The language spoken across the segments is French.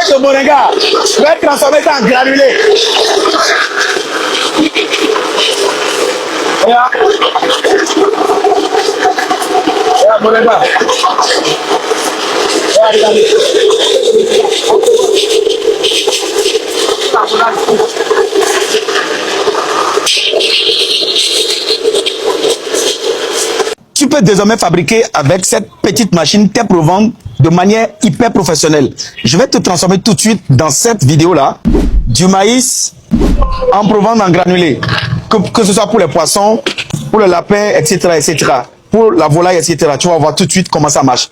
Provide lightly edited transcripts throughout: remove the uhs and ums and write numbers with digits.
de moringa, je vais transformer ça en granulé. Regarde. Regarde moringa. Regarde, regardez. Tu peux désormais fabriquer avec cette petite machine tes proventes de manière hyper professionnelle. Je vais te transformer tout de suite dans cette vidéo-là du maïs en provente en granulé. Que ce soit pour les poissons, pour le lapin, etc., etc. Pour la volaille, etc. Tu vas voir tout de suite comment ça marche.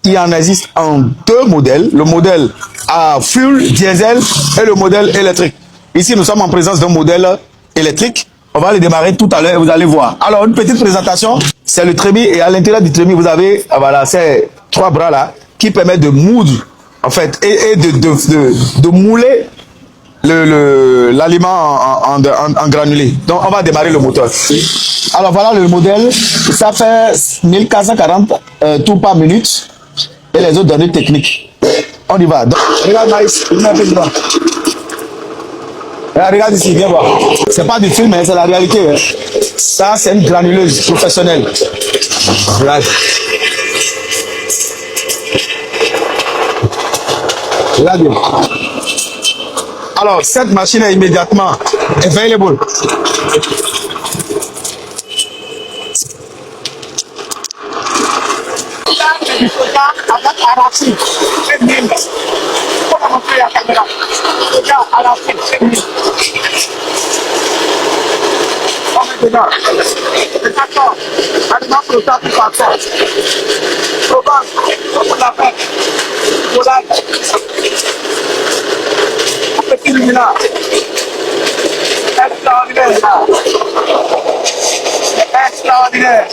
Il en existe en deux modèles. Le modèle à fuel, diesel et le modèle électrique. Ici, nous sommes en présence d'un modèle électrique. On va le démarrer tout à l'heure et vous allez voir. Alors, une petite présentation. C'est le trémie et à l'intérieur du trémie, vous avez voilà, ces trois bras là qui permettent de moudre en fait et de mouler l'aliment en granulé. Donc, on va démarrer le moteur. Alors, voilà le modèle. Ça fait 1440 tours par minute et les autres données techniques. On y va. Donc, regarde Maïs, regarde ici, viens voir. C'est pas du film, hein, c'est la réalité. Hein. Ça, c'est une granuleuse professionnelle. Regarde. Regarde bien. Alors, cette machine est immédiatement available. Extraordinaire,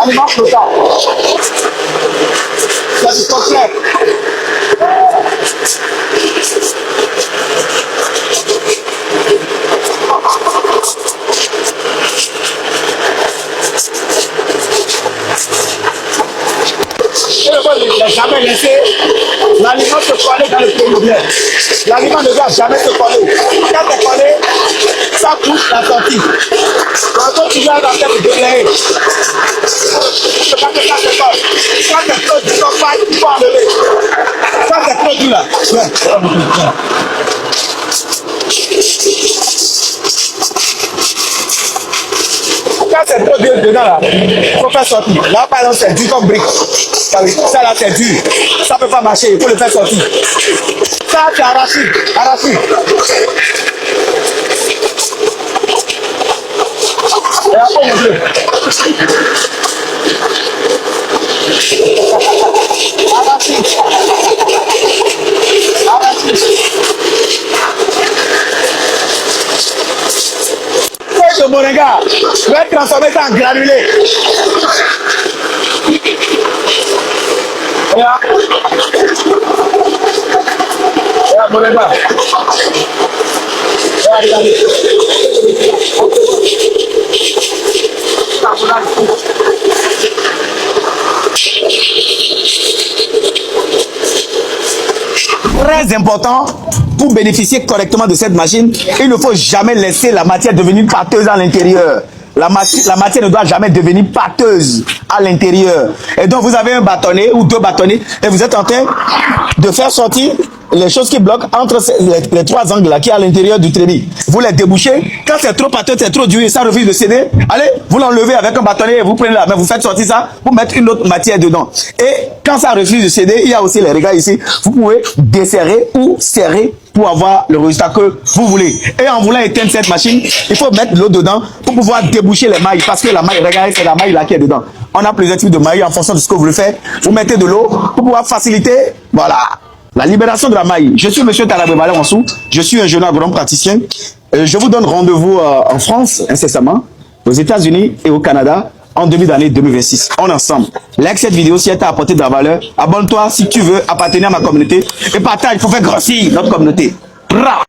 aliment flottant. Ça se complète. Il n'a jamais laissé l'aliment se coller dans le premier. L'aliment ne doit jamais se coller. Quand c'est collé, ça touche la sortie. Quand tu viens dans cette déblayer, c'est pas que ça se colle. Quand c'est trop dur, il faut enlever. Quand c'est trop dur là, quand c'est trop dur dedans là, il faut faire sortir. Là par exemple c'est dur comme brique. Ça là c'est dur. Ça ne peut pas marcher, il faut le faire sortir. Ça c'est arraché. Arraché. Et après on veut. Arraché. Arraché. De moringa, je vais transformer ça en granulé. Regarde. Regarde moringa. Regarde, regardez. Très important, pour bénéficier correctement de cette machine, il ne faut jamais laisser la matière devenir pâteuse à l'intérieur. La matière ne doit jamais devenir pâteuse à l'intérieur. Et donc, vous avez un bâtonnet ou deux bâtonnets et vous êtes en train de faire sortir les choses qui bloquent entre les trois angles là qui est à l'intérieur du trémie. Vous les débouchez. Quand c'est trop pâteux, c'est trop dur et ça refuse de céder, allez, vous l'enlevez avec un bâtonnet et vous prenez la main, vous faites sortir ça pour mettre une autre matière dedans. Et quand ça refuse de céder, il y a aussi les réglages ici. Vous pouvez desserrer ou serrer pour avoir le résultat que vous voulez. Et en voulant éteindre cette machine, il faut mettre l'eau dedans pour pouvoir déboucher les mailles. Parce que la maille, regardez, c'est la maille là qui est dedans. On a plusieurs types de mailles en fonction de ce que vous voulez faire. Vous mettez de l'eau pour pouvoir faciliter, voilà, la libération de la maille. Je suis monsieur Talabé Valensou. Je suis un jeune agronome praticien. Je vous donne rendez-vous en France incessamment, aux États-Unis et au Canada en début d'année 2026. On est ensemble. Like cette vidéo si elle t'a apporté de la valeur. Abonne-toi si tu veux appartenir à ma communauté. Et partage, il faut faire grossir notre communauté. Bra